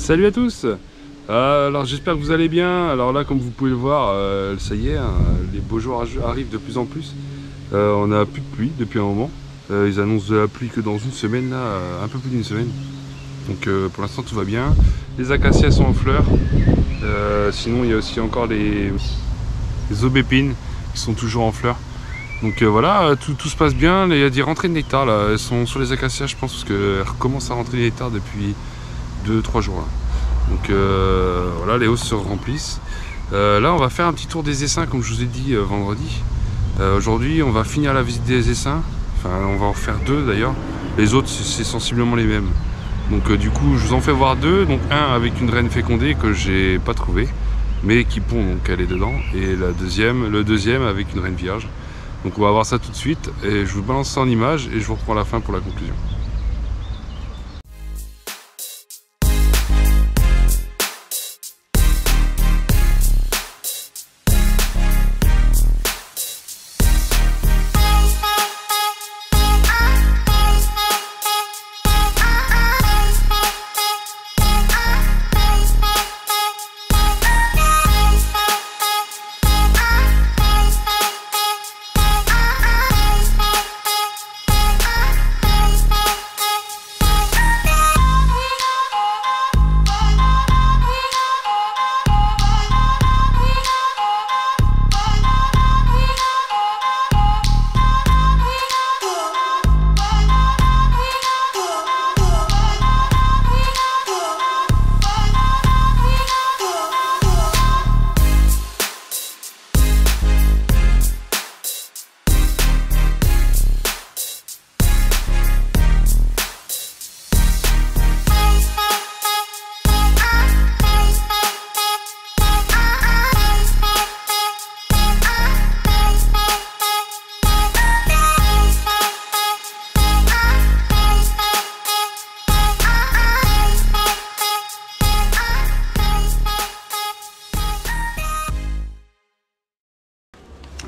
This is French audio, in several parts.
Salut à tous. Alors j'espère que vous allez bien. Alors là, comme vous pouvez le voir, ça y est, hein, les beaux jours arrivent de plus en plus. On n'a plus de pluie depuis un moment. Ils annoncent de la pluie que dans une semaine, là, un peu plus d'une semaine. Donc pour l'instant tout va bien. Les acacias sont en fleurs. Sinon il y a aussi encore les aubépines qui sont toujours en fleurs. Donc voilà, tout se passe bien. Il y a des rentrées de nectar là. Elles sont sur les acacias, je pense, parce qu'elles recommencent à rentrer des nectar depuis 2-3 jours là. Donc voilà, les hausses se remplissent. Là on va faire un petit tour des essaims comme je vous ai dit vendredi. Aujourd'hui on va finir la visite des essaims. Enfin on va en faire 2 d'ailleurs. Les autres c'est sensiblement les mêmes. Donc du coup je vous en fais voir 2. Donc un avec une reine fécondée que j'ai pas trouvé, mais qui pond, donc elle est dedans. Et le deuxième avec une reine vierge. Donc on va voir ça tout de suite. Et je vous balance ça en image et je vous reprends à la fin pour la conclusion.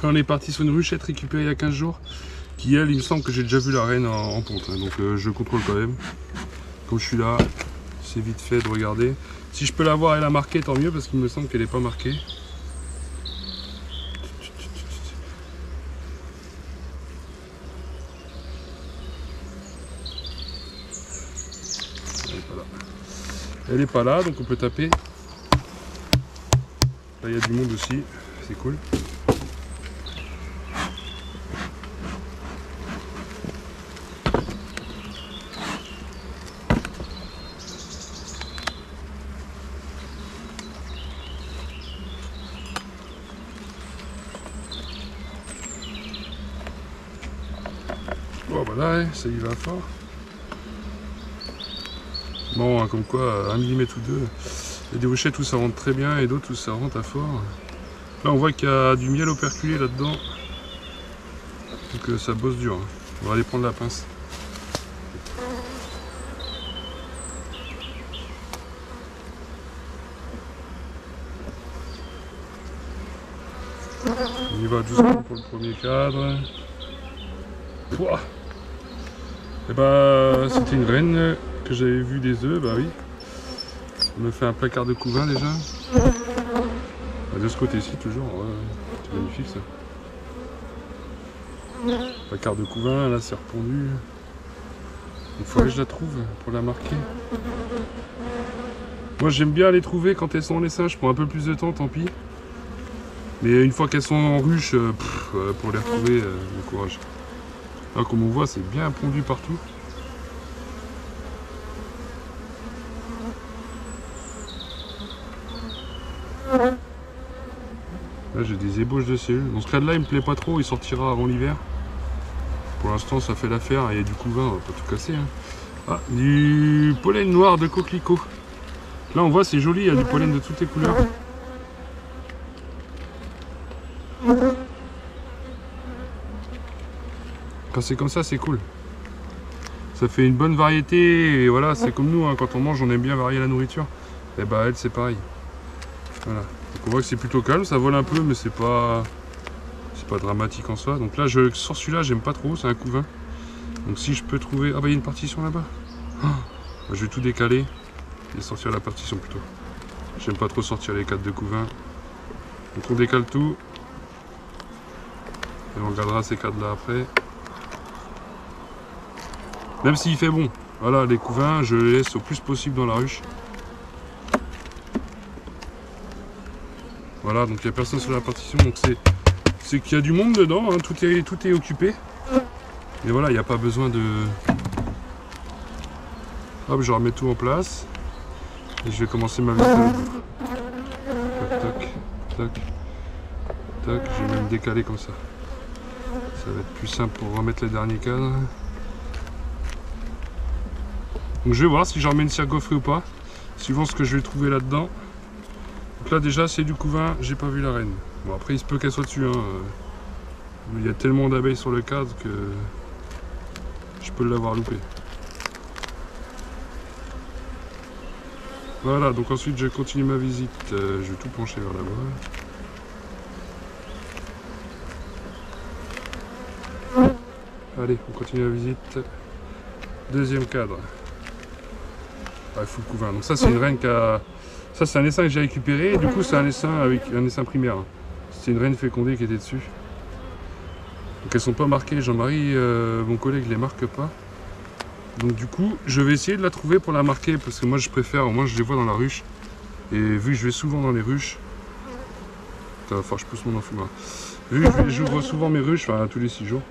On est parti sur une ruchette récupérée il y a 15 jours qui, elle, il me semble que j'ai déjà vu la reine en ponte, hein, donc je contrôle quand même. Comme je suis là, c'est vite fait de regarder. Si je peux la voir et la marquer, tant mieux, parce qu'il me semble qu'elle n'est pas marquée. Elle n'est pas là, donc on peut taper. Là il y a du monde aussi, c'est cool. Bon voilà, ça y va fort. Bon, comme quoi, 1 mm ou 2. Il y a des rochettes où ça rentre très bien et d'autres où ça rentre à fort. Là on voit qu'il y a du miel operculé là-dedans. Donc ça bosse dur. Hein. On va aller prendre la pince. On y va doucement pour le premier cadre. Pouah. Et bah c'était une reine que j'avais vu des œufs, bah oui. On a fait un placard de couvain déjà. De ce côté-ci toujours, ouais, c'est magnifique ça. Placard de couvain, là c'est repondu. Il faudrait que je la trouve pour la marquer. Moi j'aime bien les trouver quand elles sont en essaim, je prends un peu plus de temps, tant pis. Mais une fois qu'elles sont en ruche, pour les retrouver, bon courage. Là comme on voit c'est bien pondu partout. Là j'ai des ébauches de cellules. Dans ce cas-là il me plaît pas trop, il sortira avant l'hiver. Pour l'instant ça fait l'affaire, il y a du couvain, on va pas tout casser. Hein. Ah, du pollen noir de coquelicot. Là on voit c'est joli, il y a du pollen de toutes les couleurs. Quand c'est comme ça c'est cool. Ça fait une bonne variété et voilà, c'est comme nous, hein, quand on mange on aime bien varier la nourriture. Et bah elle c'est pareil. Voilà. Donc on voit que c'est plutôt calme, ça vole un peu mais c'est pas dramatique en soi. Donc là je sors celui-là, j'aime pas trop, c'est un couvain. Donc si je peux trouver... Ah bah il y a une partition là-bas. Oh, je vais tout décaler. Et sortir la partition plutôt. J'aime pas trop sortir les cadres de couvain. Donc on décale tout. Et on regardera ces cadres là après. Même s'il fait bon. Voilà, les couvains, je les laisse au plus possible dans la ruche. Voilà, donc il n'y a personne sur la partition. Donc c'est qu'il y a du monde dedans, hein, tout est occupé. Mais voilà, il n'y a pas besoin de... Hop, je remets tout en place. Et je vais commencer ma visite. Tac, tac, tac, tac. Je vais même décaler comme ça. Ça va être plus simple pour remettre les derniers cadres. Donc je vais voir si j'en remets une cire gaufrée ou pas, suivant ce que je vais trouver là-dedans. Donc là déjà c'est du couvain, j'ai pas vu la reine. Bon après il se peut qu'elle soit dessus, hein. Il y a tellement d'abeilles sur le cadre que je peux l'avoir loupé. Voilà, donc ensuite je continue ma visite, je vais tout pencher vers là-bas. Allez, on continue la visite. Deuxième cadre. Ah, full couvain. Donc ça c'est une reine qui a... Ça c'est un essaim que j'ai récupéré et du coup c'est un essaim avec un essaim primaire. C'est une reine fécondée qui était dessus. Donc elles sont pas marquées, Jean-Marie, mon collègue, les marque pas. Donc du coup je vais essayer de la trouver pour la marquer parce que moi je préfère, au moins je les vois dans la ruche. Et vu que je vais souvent dans les ruches... Enfin je pousse mon enfumoir. Vu que j'ouvre souvent mes ruches, enfin tous les 6 jours.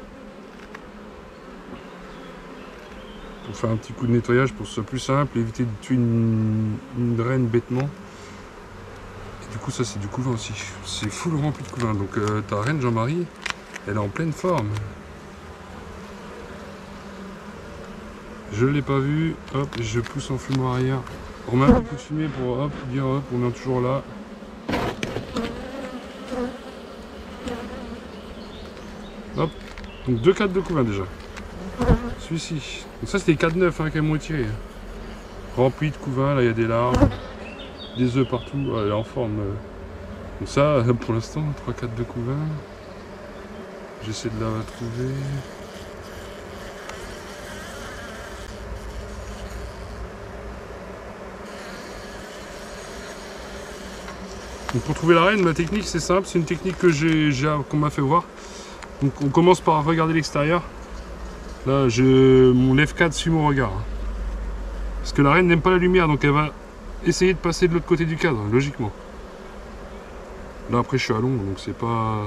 Pour faire un petit coup de nettoyage pour que ce soit plus simple, éviter de tuer une reine bêtement. Et du coup ça c'est du couvain aussi, c'est full rempli de couvain. Donc ta reine Jean-Marie, elle est en pleine forme. Je l'ai pas vue, hop, je pousse en fumoir arrière. On met un petit coup de fumée pour hop, dire hop, on est toujours là. Hop, donc 2 cadres de couvain déjà. Celui-ci. Donc ça c'était 4 neufs hein, qu'elles m'ont tiré. Rempli de couvain, là il y a des larves, des œufs partout, elle est en forme. Donc ça, pour l'instant, 3-4 de couvain. J'essaie de la trouver. Donc pour trouver la reine, ma technique c'est simple, c'est une technique que qu'on m'a fait voir. Donc on commence par regarder l'extérieur. Là, mon F4 suit mon regard. Parce que la reine n'aime pas la lumière, donc elle va essayer de passer de l'autre côté du cadre, logiquement. Là, après, je suis à l'ombre, donc c'est pas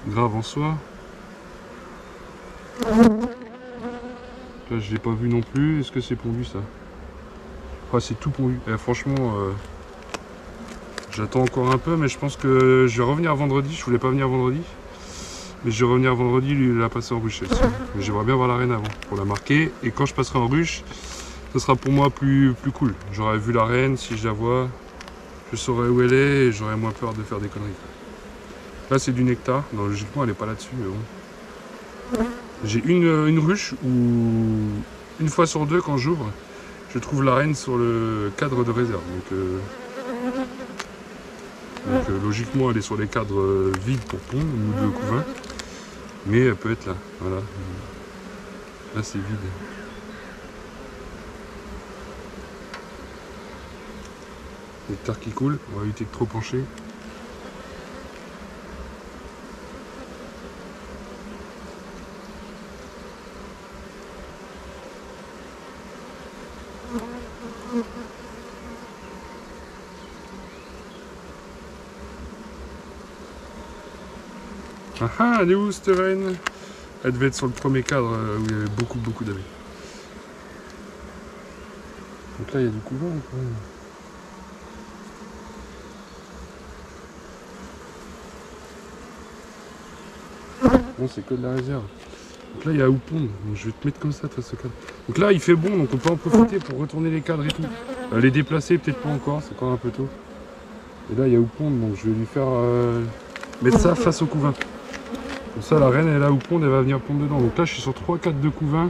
grave en soi. Là, je l'ai pas vu non plus. Est-ce que c'est pondu, ça? Ah, c'est tout pondu. Et franchement, j'attends encore un peu, mais je pense que je vais revenir vendredi. Je voulais pas venir vendredi. Mais je vais revenir vendredi, lui, la passer en ruche celle-ci. Mais j'aimerais bien voir la reine avant, pour la marquer. Et quand je passerai en ruche, ce sera pour moi plus cool. J'aurais vu la reine, si je la vois, je saurais où elle est et j'aurais moins peur de faire des conneries. Là, c'est du nectar. Non, logiquement, elle n'est pas là-dessus, mais bon. J'ai une ruche où, une fois sur deux, quand j'ouvre, je trouve la reine sur le cadre de réserve. Donc logiquement, elle est sur les cadres vides pour pondre, ou de couvain. Mais elle peut être là, voilà. Là c'est vide. Nectar qui coule, on va éviter de trop pencher. Ah ah, elle est où cette reine? Elle devait être sur le premier cadre où il y avait beaucoup d'abeilles. Donc là il y a du couvain quand même. Non, c'est que de la réserve. Donc là il y a où pondre, donc je vais te mettre comme ça ce cadre. Donc là il fait bon, donc on peut en profiter pour retourner les cadres et tout. Les déplacer peut-être pas encore, c'est encore un peu tôt. Et là il y a où pondre, donc je vais lui faire mettre ça face au couvain. Comme ça la reine elle est là où pondre, elle va venir pondre dedans. Donc là je suis sur 3-4 de couvain.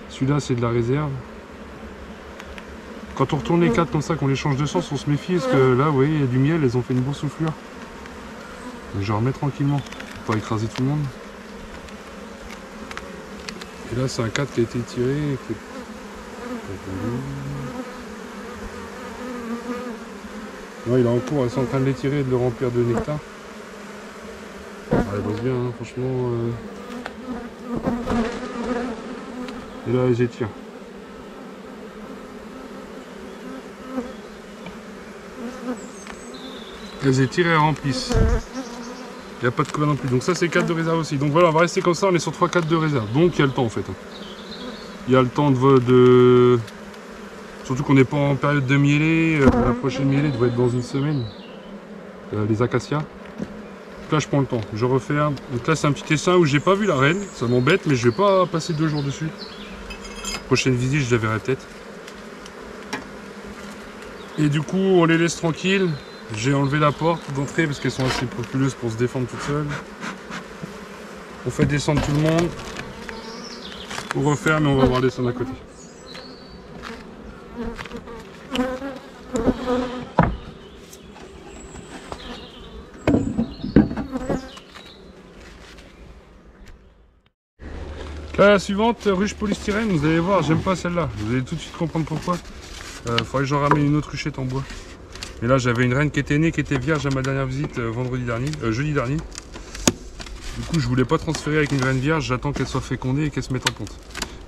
Celui-là c'est de la réserve. Quand on retourne les cadres comme ça, qu'on les change de sens, on se méfie parce que là vous voyez il y a du miel, elles ont fait une boursouflure. Donc je remets tranquillement, pour pas écraser tout le monde. Et là c'est un cadre qui a été tiré. Non, il est en cours, elles sont en train de l'étirer et de le remplir de nectar. Ah, elle bosse bien, hein, franchement. Et là, elles étirent. Elles étirent et elles remplissent. Il n'y a pas de collant non plus. Donc ça, c'est 4 de réserve aussi. Donc voilà, on va rester comme ça, on est sur 3-4 de réserve. Donc il y a le temps en fait. Il y a le temps de... Surtout qu'on n'est pas en période de mielée. La prochaine mielée devrait être dans une semaine. Les acacias. Donc là, je prends le temps. Je referme. Donc là, c'est un petit essaim où j'ai pas vu la reine. Ça m'embête, mais je vais pas passer 2 jours dessus. Prochaine visite, je la verrai peut-être. Et du coup, on les laisse tranquilles. J'ai enlevé la porte d'entrée parce qu'elles sont assez populeuses pour se défendre toutes seules. On fait descendre tout le monde. On referme et on va voir descendre à côté. Là, la suivante, ruche polystyrène, vous allez voir, j'aime pas celle-là. Vous allez tout de suite comprendre pourquoi. Faudrait que j'en ramène une autre ruchette en bois. Et là, j'avais une reine qui était née, qui était vierge à ma dernière visite jeudi dernier. Du coup, je voulais pas transférer avec une reine vierge, j'attends qu'elle soit fécondée et qu'elle se mette en ponte.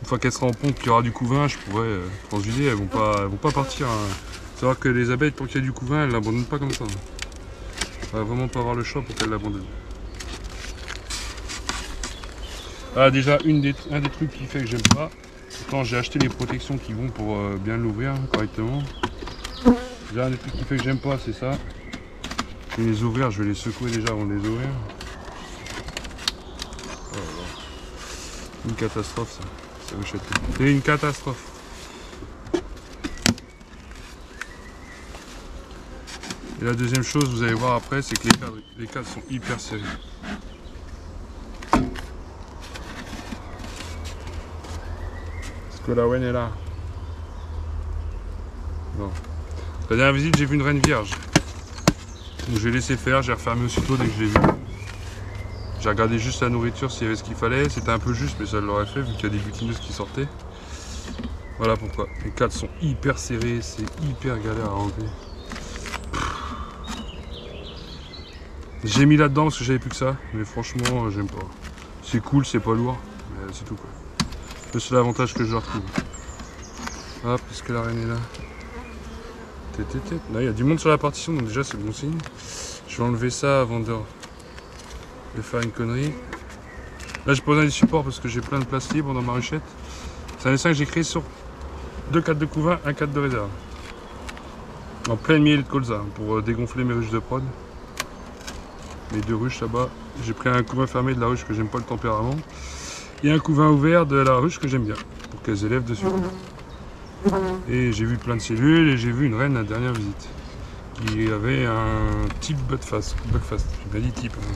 Une fois qu'elle sera en ponte, qu'il y aura du couvain, je pourrais transvider, elles vont pas partir. Hein. Faut savoir que les abeilles, tant qu'il y a du couvain, elles l'abandonnent pas comme ça. On va vraiment pas avoir le choix pour qu'elles l'abandonnent. Ah, déjà, un des trucs qui fait que j'aime pas, quand j'ai acheté les protections qui vont pour bien l'ouvrir correctement. Déjà, un des trucs qui fait que j'aime pas, c'est ça. Je vais les ouvrir, je vais les secouer déjà avant de les ouvrir. Oh là là. Une catastrophe ça. C'est une catastrophe. Et la deuxième chose, vous allez voir après, c'est que les cadres sont hyper serrés. Est-ce que la reine est là? Non. La dernière visite, j'ai vu une reine vierge. Donc j'ai laissé faire, j'ai refermé aussitôt dès que je l'ai vu. J'ai regardé juste la nourriture s'il y avait ce qu'il fallait. C'était un peu juste, mais ça l'aurait fait vu qu'il y a des butineuses qui sortaient. Voilà pourquoi. Les cadres sont hyper serrés, c'est hyper galère à enlever. J'ai mis là-dedans parce que j'avais plus que ça, mais franchement, j'aime pas. C'est cool, c'est pas lourd, mais c'est tout quoi. Le seul avantage que je retrouve. Hop, est-ce que la reine est là? Là, il y a du monde sur la partition, donc déjà c'est bon signe. Je vais enlever ça avant de faire une connerie. Là, j'ai posé des supports parce que j'ai plein de place libre dans ma ruchette. C'est un essaim que j'ai créé sur 2 cadres de couvain, un cadre de réserve. En pleine miel de colza pour dégonfler mes ruches de prod. Mes 2 ruches là-bas. J'ai pris un couvain fermé de la ruche que j'aime pas le tempérament. Et un couvain ouvert de la ruche que j'aime bien. Pour qu'elles élèvent dessus. Et j'ai vu plein de cellules et j'ai vu une reine à la dernière visite. Qui avait un type Bugfast. J'ai pas dit type. Hein.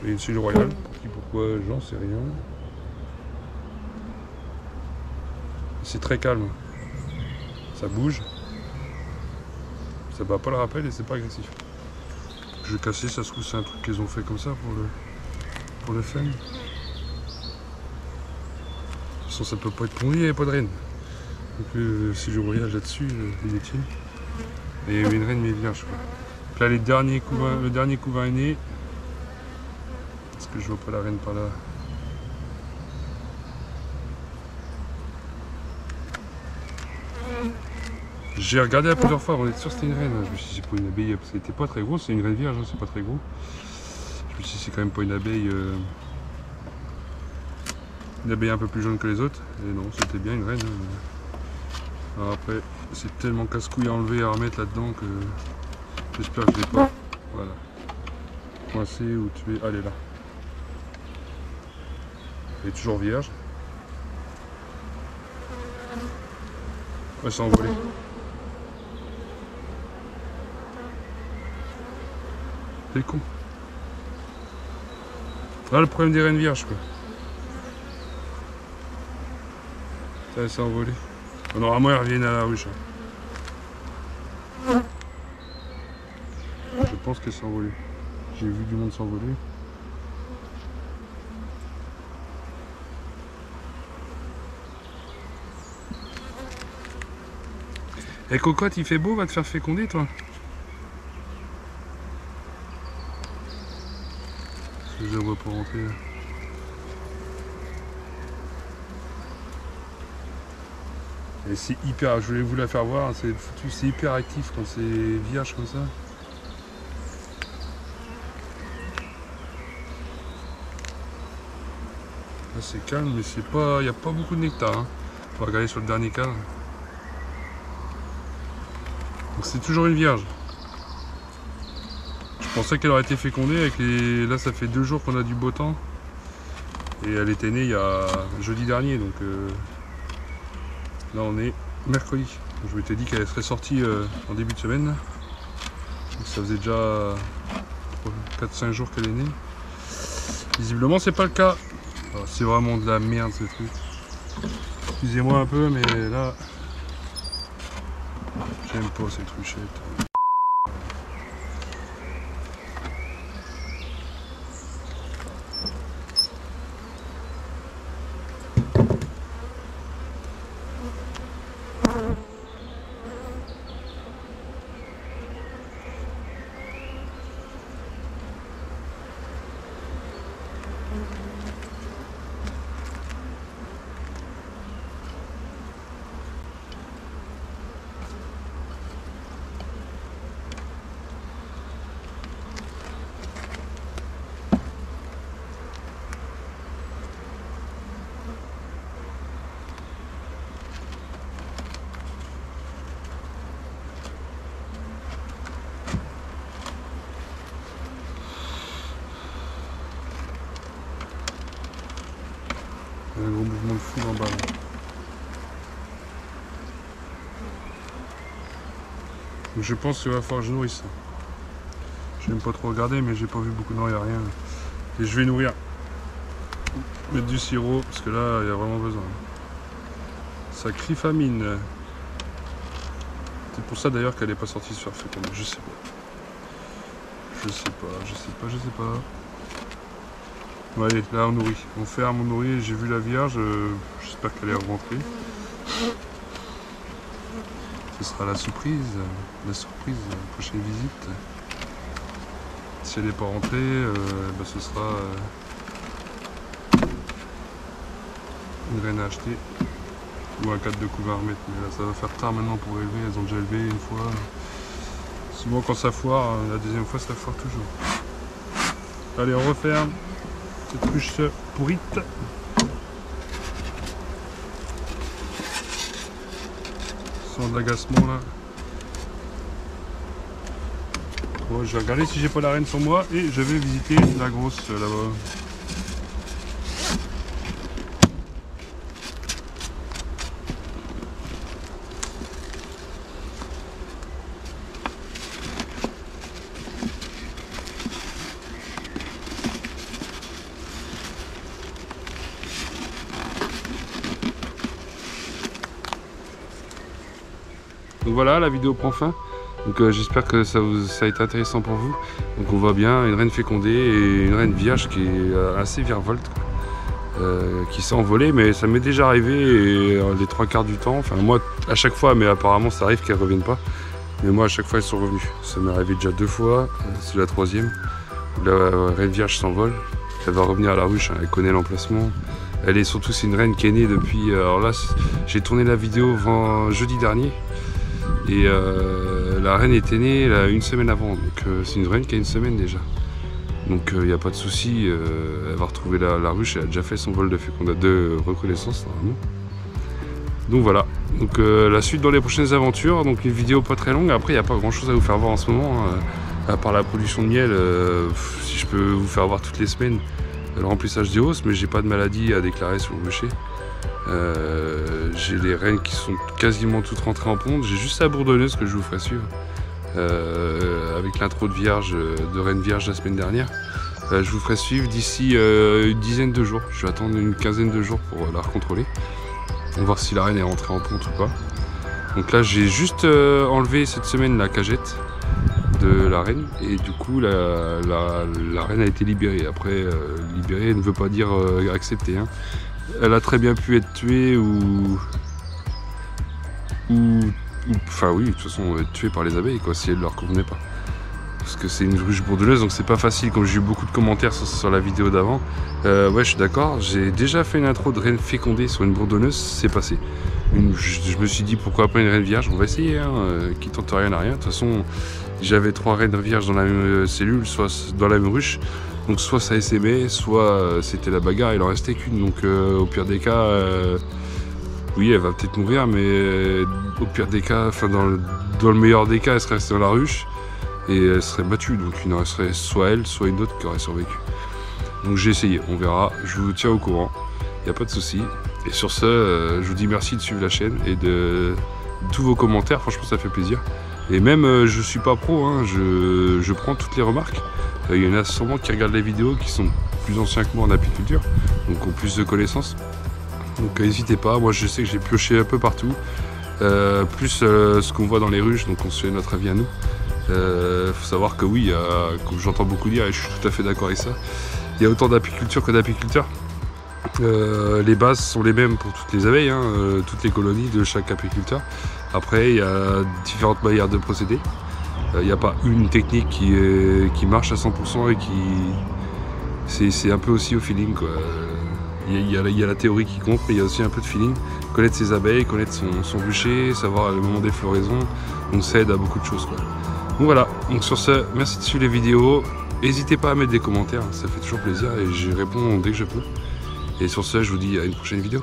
Et une cellule royale. Pourquoi j'en sais rien. C'est très calme. Ça bouge. Ça bat pas le rappel et c'est pas agressif. Je vais casser, ça se trouve c'est un truc qu'ils ont fait comme ça pour le fun. De toute façon ça peut pas être pondu, il n'y avait pas de reine. Donc si je voyage là-dessus, il est tient. Et il y avait une reine mais vierge quoi. Donc là le dernier couvain est né. Est-ce que je vois pas la reine par là? J'ai regardé à plusieurs fois avant d'être sûr que c'était une reine. Je me suis dit c'est pas une abeille parce qu'elle était pas très grosse, c'est une reine vierge, hein, c'est pas très gros. Je me suis dit c'est quand même pas une abeille un peu plus jaune que les autres. Et non, c'était bien une reine. Hein. Alors après, c'est tellement casse-couille à enlever et à remettre là-dedans que j'espère que je l'ai pas. Voilà. Coincé ou tué. Elle est là. Elle est toujours vierge. Elle s'est envolée. C'est con. Voilà le problème des reines vierges quoi. Ça s'est envolé. Normalement elles reviennent à la ruche. Hein. Je pense qu'elles s'est envolée. J'ai vu du monde s'envoler. Et cocotte, il fait beau, va te faire féconder toi. pour rentrer. Et c'est hyper, je voulais vous la faire voir, c'est hyper actif quand c'est vierge comme ça. Là c'est calme, mais c'est pas, il n'y a pas beaucoup de nectar. Hein. On va regarder sur le dernier cadre. Donc c'est toujours une vierge. Je pensais qu'elle aurait été fécondée avec les... Là ça fait 2 jours qu'on a du beau temps. Et elle était née il y a jeudi dernier, donc là on est mercredi. Donc, je m'étais dit qu'elle serait sortie en début de semaine. Donc, ça faisait déjà 4-5 jours qu'elle est née. Visiblement c'est pas le cas. C'est vraiment de la merde ce truc. Excusez-moi un peu, mais là j'aime pas ces truchettes. Il y a un gros mouvement de foule en bas là. Donc je pense qu'il va falloir que je nourrisse ça. Je n'aime pas trop regarder, mais j'ai pas vu beaucoup, non, il n'y a rien. Et je vais nourrir. Mettre du sirop, parce que là il y a vraiment besoin. Ça crie famine. C'est pour ça d'ailleurs qu'elle n'est pas sortie sur fécondée. Je sais pas. Je sais pas. Bon, allez, là on nourrit. On ferme, on nourrit. J'ai vu la vierge. J'espère qu'elle est rentrée. Ce sera la surprise de la prochaine visite. Si elle n'est pas rentrée, bah, ce sera une reine à acheter ou un cadre de couvert à remettre. Mais là ça va faire tard maintenant pour élever. Elles ont déjà élevé une fois. Souvent quand ça foire, la deuxième fois ça foire toujours. Allez, on referme cette ruche pourrite. Sans de l'agacement là. Bon, je vais regarder si j'ai pas la reine sur moi et je vais visiter la grosse là-bas. Donc voilà, la vidéo prend fin. Donc j'espère que ça a été intéressant pour vous. Donc on voit bien une reine fécondée et une reine vierge qui est assez virevolte, qui s'est envolée, mais ça m'est déjà arrivé et, les 3/4 du temps. Enfin moi à chaque fois, mais apparemment ça arrive qu'elles ne reviennent pas. Mais moi à chaque fois elles sont revenues. Ça m'est arrivé déjà 2 fois, c'est la 3e. La reine vierge s'envole, elle va revenir à la ruche, hein, elle connaît l'emplacement. Elle est surtout, c'est une reine qui est née depuis... alors là j'ai tourné la vidéo jeudi dernier. Et la reine était née là, 1 semaine avant, donc c'est une reine qui a 1 semaine déjà. Donc il n'y a pas de souci, elle va retrouver la ruche, elle a déjà fait son vol de reconnaissance normalement. Donc voilà, donc la suite dans les prochaines aventures, donc une vidéo pas très longue. Après il n'y a pas grand chose à vous faire voir en ce moment, hein, à part la production de miel. Si je peux vous faire voir toutes les semaines le remplissage des hausses, mais j'ai pas de maladie à déclarer sur le rucher. J'ai les reines qui sont quasiment toutes rentrées en ponte. J'ai juste la bourdonneuse que je vous ferai suivre avec l'intro de reine vierge la semaine dernière. Je vous ferai suivre d'ici une dizaine de jours. Je vais attendre une quinzaine de jours pour la recontrôler. On va voir si la reine est rentrée en ponte ou pas. Donc là j'ai juste enlevé cette semaine la cagette de la reine et du coup la reine a été libérée. Après libérée ne veut pas dire acceptée, hein. Elle a très bien pu être tuée enfin oui, de toute façon être tuée par les abeilles quoi, si elle ne leur convenait pas. parce que c'est une ruche bourdonneuse, donc c'est pas facile. Comme j'ai eu beaucoup de commentaires sur la vidéo d'avant, ouais, je suis d'accord. J'ai déjà fait une intro de reine fécondée sur une bourdonneuse, c'est passé. Je me suis dit pourquoi pas une reine vierge, on va essayer, hein, qui tente rien à rien. De toute façon, j'avais 3 reines vierges dans la même cellule, soit dans la même ruche. Donc soit ça SMait, soit c'était la bagarre, il en restait qu'une. Donc au pire des cas, oui, elle va peut-être mourir, mais au pire des cas, enfin dans le meilleur des cas, elle serait restée dans la ruche et elle serait battue. Donc il en resterait soit elle, soit une autre qui aurait survécu. Donc j'ai essayé, on verra, je vous tiens au courant, il n'y a pas de souci. Et sur ce, je vous dis merci de suivre la chaîne et de tous vos commentaires, franchement ça fait plaisir. Et même, je suis pas pro, hein, je prends toutes les remarques. Il y en a sûrement qui regardent les vidéos, qui sont plus anciens que moi en apiculture, donc ont plus de connaissances. Donc n'hésitez pas, moi je sais que j'ai pioché un peu partout, plus ce qu'on voit dans les ruches, donc on se fait notre avis à nous. Faut savoir que oui, comme j'entends beaucoup dire, et je suis tout à fait d'accord avec ça, il y a autant d'apiculture que d'apiculteurs. Les bases sont les mêmes pour toutes les abeilles, hein, toutes les colonies de chaque apiculteur. Après, il y a différentes manières de procéder. Il n'y a pas une technique qui marche à 100% et c'est un peu aussi au feeling, quoi. Il y a la théorie qui compte, mais il y a aussi un peu de feeling. Connaître ses abeilles, connaître son rucher, savoir le moment des floraisons, donc ça aide à beaucoup de choses, quoi. Donc voilà, donc sur ce, merci de suivre les vidéos. N'hésitez pas à mettre des commentaires, ça fait toujours plaisir et j'y réponds dès que je peux. Et sur ce, je vous dis à une prochaine vidéo.